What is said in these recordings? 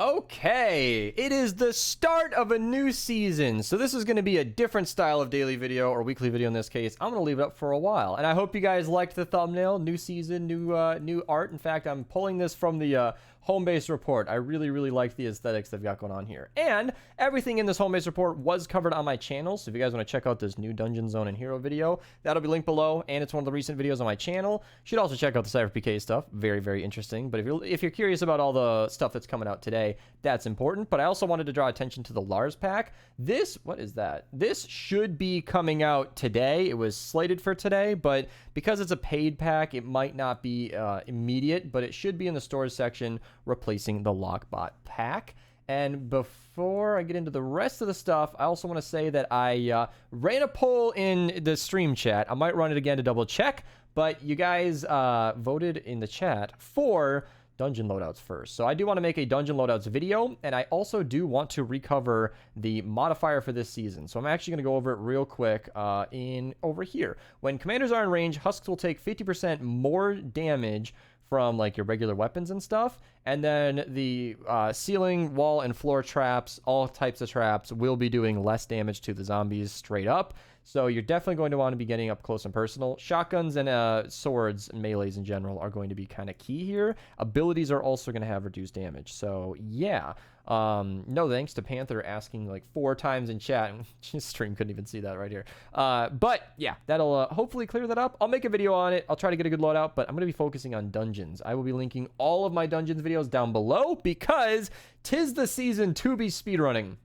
Okay, it is the start of a new season, so this is going to be a different style of daily video, or weekly video in this case. I'm going to leave it up for a while, and I hope you guys liked the thumbnail. New season, new art. In fact, I'm pulling this from the home base report. I really like the aesthetics they've got going on here, and everything in this home base report was covered on my channel. So if you guys want to check out this new dungeon zone and hero video, that'll be linked below, and it's one of the recent videos on my channel. You should also check out the Cypher PK stuff. Very interesting. But if you're curious about all the stuff that's coming out today, that's important. But I also wanted to draw attention to the LARS pack. What is that? This should be coming out today. It was slated for today, but because it's a paid pack, it might not be immediate, but it should be in the stores section, replacing the Lockbot pack. And before I get into the rest of the stuff, I also want to say that I ran a poll in the stream chat. I might run it again to double check, but you guys voted in the chat for dungeon loadouts first. So I do want to make a dungeon loadouts video, and I also do want to recover the modifier for this season. So I'm actually going to go over it real quick over here. When commanders are in range, husks will take 50% more damage from like your regular weapons and stuff, and then the ceiling, wall, and floor traps, all types of traps, will be doing less damage to the zombies straight up. So you're definitely going to want to be getting up close and personal. Shotguns and swords and melees in general are going to be kind of key here. Abilities are also going to have reduced damage. So yeah, no thanks to Panther asking like 4 times in chat. Stream couldn't even see that right here. But yeah, that'll hopefully clear that up. I'll make a video on it. I'll try to get a good loadout, but I'm going to be focusing on dungeons. I will be linking all of my dungeons videos down below because 'tis the season to be speedrunning.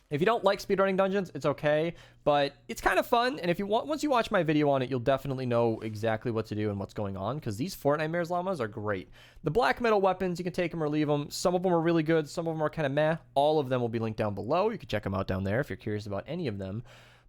If you don't like speedrunning dungeons, it's okay, but it's kind of fun. And if you want, once you watch my video on it, you'll definitely know exactly what to do and what's going on, because these Fortnite Mares llamas are great. The black metal weapons, you can take them or leave them. Some of them are really good. Some of them are kind of meh. All of them will be linked down below. You can check them out down there if you're curious about any of them.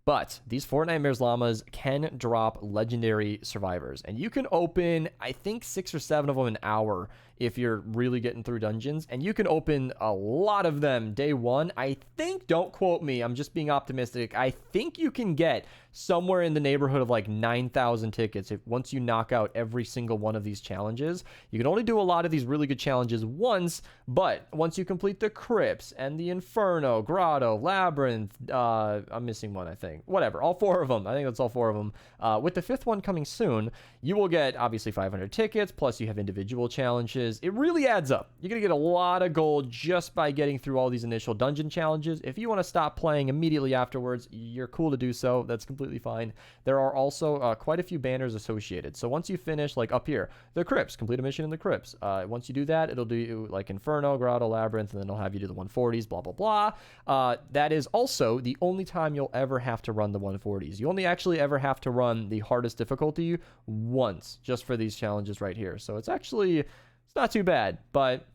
But these Fortnite Mares llamas can drop legendary survivors, and you can open, I think, 6 or 7 of them an hour if you're really getting through dungeons, and you can open a lot of them day one. I think, don't quote me, I'm just being optimistic, I think you can get somewhere in the neighborhood of like 9,000 tickets once you knock out every single one of these challenges. You can only do a lot of these really good challenges once, but once you complete the crypts and the Inferno, Grotto, Labyrinth, I'm missing one, I think. Whatever, all 4 of them. I think that's all 4 of them. With the 5th one coming soon, you will get obviously 500 tickets, plus you have individual challenges. It really adds up. You're going to get a lot of gold just by getting through all these initial dungeon challenges. If you want to stop playing immediately afterwards, you're cool to do so. That's completely fine. There are also quite a few banners associated. So once you finish, like up here, the crypts, complete a mission in the crypts. Once you do that, it'll do like Inferno, Grotto, Labyrinth, and then it'll have you do the 140s, blah, blah, blah. That is also the only time you'll ever have to run the 140s. You only actually ever have to run the hardest difficulty once, just for these challenges right here. So it's actually, it's not too bad, but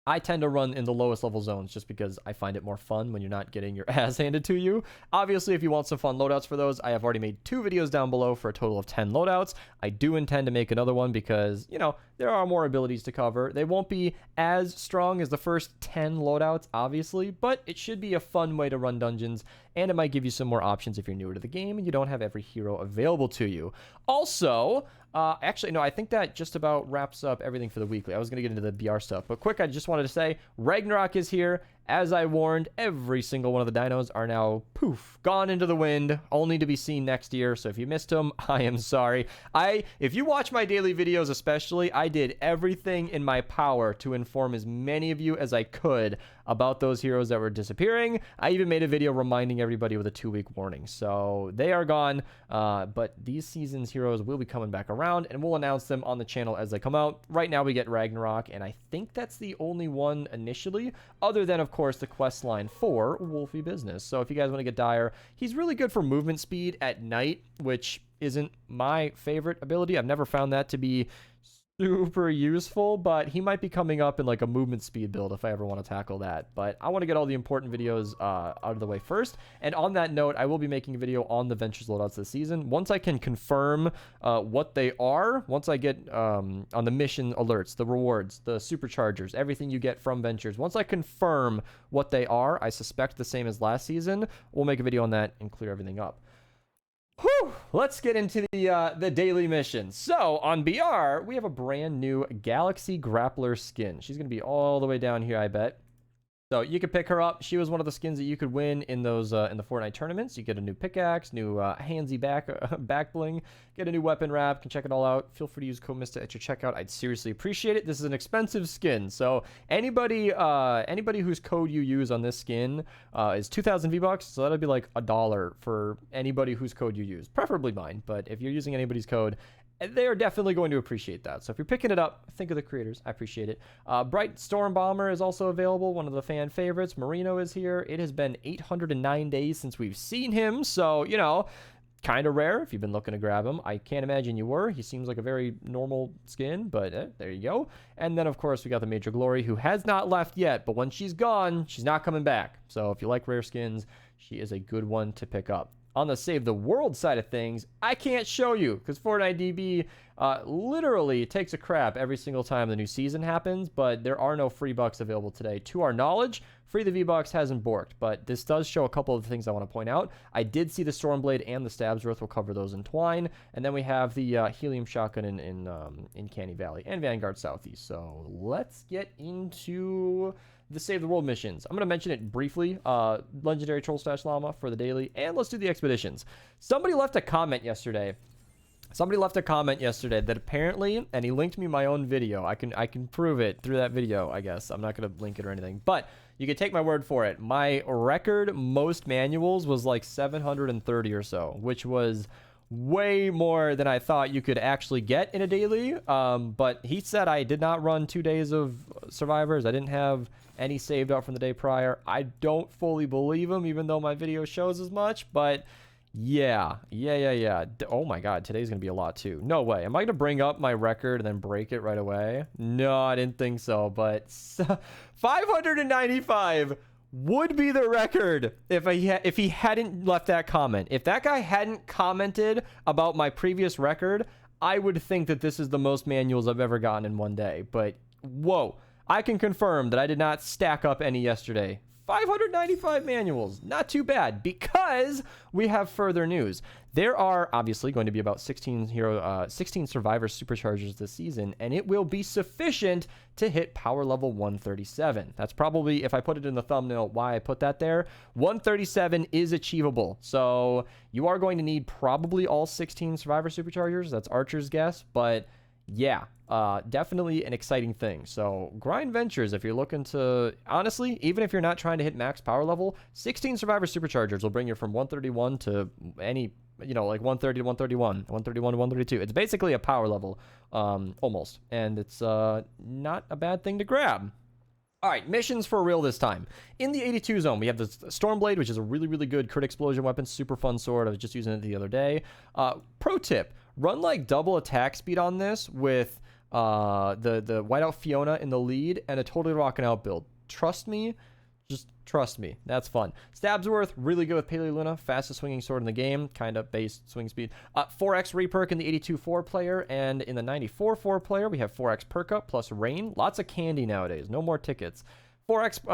I tend to run in the lowest level zones just because I find it more fun when you're not getting your ass handed to you. Obviously, if you want some fun loadouts for those, I have already made 2 videos down below for a total of 10 loadouts. I do intend to make another one because, you know, there are more abilities to cover. They won't be as strong as the first 10 loadouts, obviously, but it should be a fun way to run dungeons, and it might give you some more options if you're newer to the game and you don't have every hero available to you. Also, actually, no, I think that just about wraps up everything for the weekly. I was going to get into the BR stuff, but quick, I just wanted to say Ragnarok is here. As I warned, every single one of the dinos are now, poof, gone into the wind, only to be seen next year. So if you missed them, I am sorry. If you watch my daily videos especially, I did everything in my power to inform as many of you as I could about those heroes that were disappearing. I even made a video reminding everybody with a 2-week warning. So they are gone, but these season's heroes will be coming back around, and we'll announce them on the channel as they come out. Right now we get Ragnarok, and I think that's the only one initially, other than, of course, the quest line for Wolfie Business. So if you guys want to get Dire, he's really good for movement speed at night, which isn't my favorite ability. I've never found that to be super useful, but he might be coming up in like a movement speed build if I ever want to tackle that. But I want to get all the important videos out of the way first. And on that note, I will be making a video on the Ventures loadouts this season. Once I can confirm what they are, once I get on the mission alerts, the rewards, the superchargers, everything you get from Ventures, once I confirm what they are, I suspect the same as last season, we'll make a video on that and clear everything up. Whew, let's get into the daily mission. So on BR, we have a brand new Galaxy Grappler skin. She's going to be all the way down here, I bet. So you could pick her up. She was one of the skins that you could win in those in the Fortnite tournaments. You get a new pickaxe, new handsy back bling, get a new weapon wrap. Can check it all out. Feel free to use code Mista at your checkout. I'd seriously appreciate it. This is an expensive skin, so anybody whose code you use on this skin is 2,000 V-Bucks. So that'll be like $1 for anybody whose code you use, preferably mine. But if you're using anybody's code, they are definitely going to appreciate that. So if you're picking it up, think of the creators. I appreciate it. Bright Storm Bomber is also available, one of the fan favorites. Marino is here. It has been 809 days since we've seen him. So, you know, kind of rare if you've been looking to grab him. I can't imagine you were. He seems like a very normal skin, but there you go. And then, of course, we got the Major Glory, who has not left yet. But when she's gone, she's not coming back. So if you like rare skins, she is a good one to pick up. On the Save the World side of things, I can't show you because Fortnite DB literally takes a crap every single time the new season happens, but there are no free bucks available today. To our knowledge, Free the V-Bucks hasn't borked, but this does show a couple of things I want to point out. I did see the Stormblade and the Stabsworth. We'll cover those in Twine. And then we have the Helium Shotgun in Canny Valley and Vanguard Southeast. So let's get into the Save the World missions. I'm going to mention it briefly. Legendary Troll Stash Llama for the daily, and let's do the expeditions. Somebody left a comment yesterday. That apparently, and he linked me my own video. I can prove it through that video, I guess. I'm not going to link it or anything, but you can take my word for it. My record most manuals was like 730 or so, which was way more than I thought you could actually get in a daily. But he said I did not run 2 days of survivors. I didn't have any saved up from the day prior. I don't fully believe him, even though my video shows as much, but yeah. Oh my god, today's gonna be a lot too. No way. Am I gonna bring up my record and then break it right away? No, I didn't think so, but 595 would be the record if he hadn't left that comment. If that guy hadn't commented about my previous record, I would think that this is the most manuals I've ever gotten in one day. But whoa, I can confirm that I did not stack up any yesterday. 595 manuals, not too bad, because we have further news. There are obviously going to be about 16 survivor superchargers this season, and it will be sufficient to hit power level 137. That's probably, if I put it in the thumbnail, why I put that there. 137 is achievable, so you are going to need probably all 16 survivor superchargers. That's Archer's guess, but yeah, definitely an exciting thing. So grind ventures if you're looking to, honestly, even if you're not trying to hit max power level, 16 survivor superchargers will bring you from 131 to any, you know, like 130 to 131, 131 to 132. It's basically a power level, almost, and it's not a bad thing to grab. All right, missions for real this time. In the 82 zone, we have the Stormblade, which is a really, really good crit explosion weapon. Super fun sword. I was just using it the other day. Pro tip, run like double attack speed on this with the Whiteout Fiona in the lead and a totally rockin' out build. Trust me. Just trust me. That's fun. Stabsworth, really good with Paleo Luna. Fastest swinging sword in the game. Kind of base swing speed. 4x reperk in the 82 4 player. And in the 94 4 player, we have 4x perk up plus rain. Lots of candy nowadays. No more tickets. 4x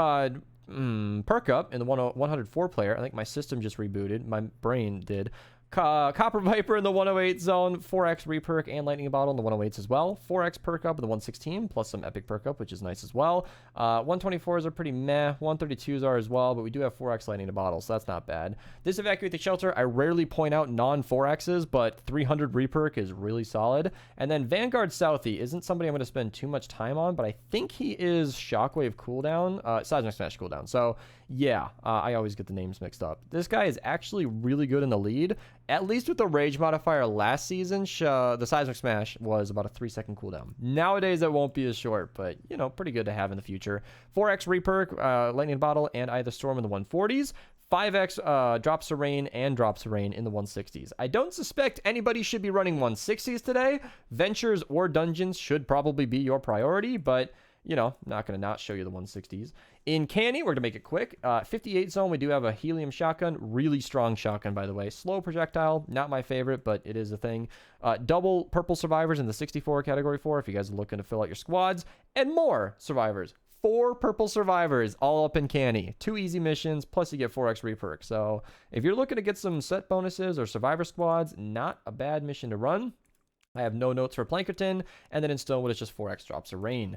perk up in the 104 player. I think my system just rebooted. My brain did. Copper Viper in the 108 zone, 4x reperk and Lightning Bottle in the 108s as well. 4x perk up in the 116, plus some epic perk up, which is nice as well. 124s are pretty meh. 132s are as well, but we do have 4x Lightning Bottle, so that's not bad. This Evacuate the Shelter, I rarely point out non-4x's, but 300 reperk is really solid. And then Vanguard Southie isn't somebody I'm going to spend too much time on, but I think he is Shockwave cooldown, Seismic Smash cooldown. So yeah, I always get the names mixed up. This guy is actually really good in the lead. At least with the Rage modifier last season, the Seismic Smash was about a 3-second cooldown. Nowadays, it won't be as short, but, you know, pretty good to have in the future. 4x reperk, Lightning Bottle, and Eye of the Storm in the 140s. 5x Drops of Rain and Drops of Rain in the 160s. I don't suspect anybody should be running 160s today. Ventures or dungeons should probably be your priority, but, you know, not going to not show you the 160s. In Canny, we're going to make it quick. 58 zone, we do have a Helium Shotgun. Really strong shotgun, by the way. Slow projectile, not my favorite, but it is a thing. Double purple survivors in the 64 category 4 if you guys are looking to fill out your squads. And more survivors. 4 purple survivors all up in Canny. 2 easy missions, plus you get 4x reperk. So if you're looking to get some set bonuses or survivor squads, not a bad mission to run. I have no notes for Plankerton. And then in Stonewood, it's just 4x Drops of Rain.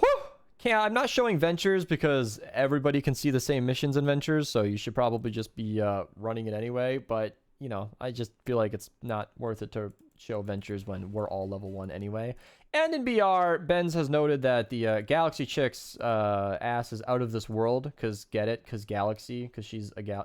Whew! I'm not showing Ventures because everybody can see the same missions in Ventures, so you should probably just be running it anyway. But, you know, I just feel like it's not worth it to show Ventures when we're all level 1 anyway. And in BR, Benz has noted that the Galaxy Chick's ass is out of this world, because get it, because Galaxy, because she's a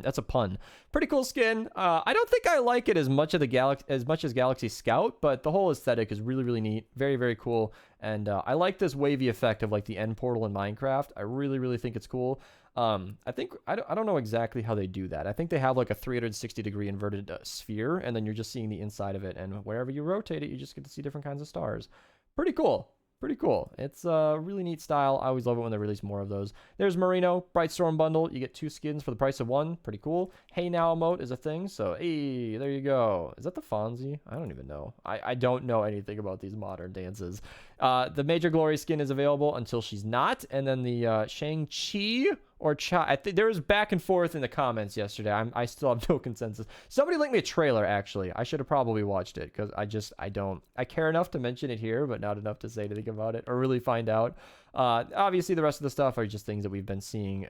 that's a pun. Pretty cool skin. I don't think I like it as much as Galaxy Scout, but the whole aesthetic is really, really neat. Very, very cool. And I like this wavy effect of like the end portal in Minecraft. I really, really think it's cool. I think I don't know exactly how they do that. I think they have like a 360-degree inverted sphere, and then you're just seeing the inside of it, and wherever you rotate it, you just get to see different kinds of stars. Pretty cool. Pretty cool. It's a really neat style. I always love it when they release more of those. There's Merino, Brightstorm bundle. You get 2 skins for the price of 1. Pretty cool. Hey Now emote is a thing, so hey, there you go. Is that the Fonzie? I don't even know. I don't know anything about these modern dances. The Major Glory skin is available until she's not, and then the Shang-Chi or Cha. I think there was back and forth in the comments yesterday. I still have no consensus. Somebody linked me a trailer, actually. I should have probably watched it, because I care enough to mention it here, but not enough to say anything about it or really find out. Obviously, the rest of the stuff are just things that we've been seeing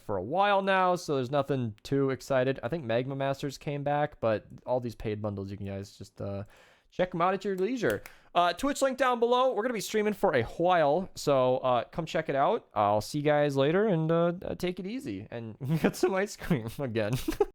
for a while now, so there's nothing too excited. I think Magma Masters came back, but all these paid bundles, you can guys just check them out at your leisure. Twitch link down below. We're going to be streaming for a while, so come check it out. I'll see you guys later, and take it easy and get some ice cream again.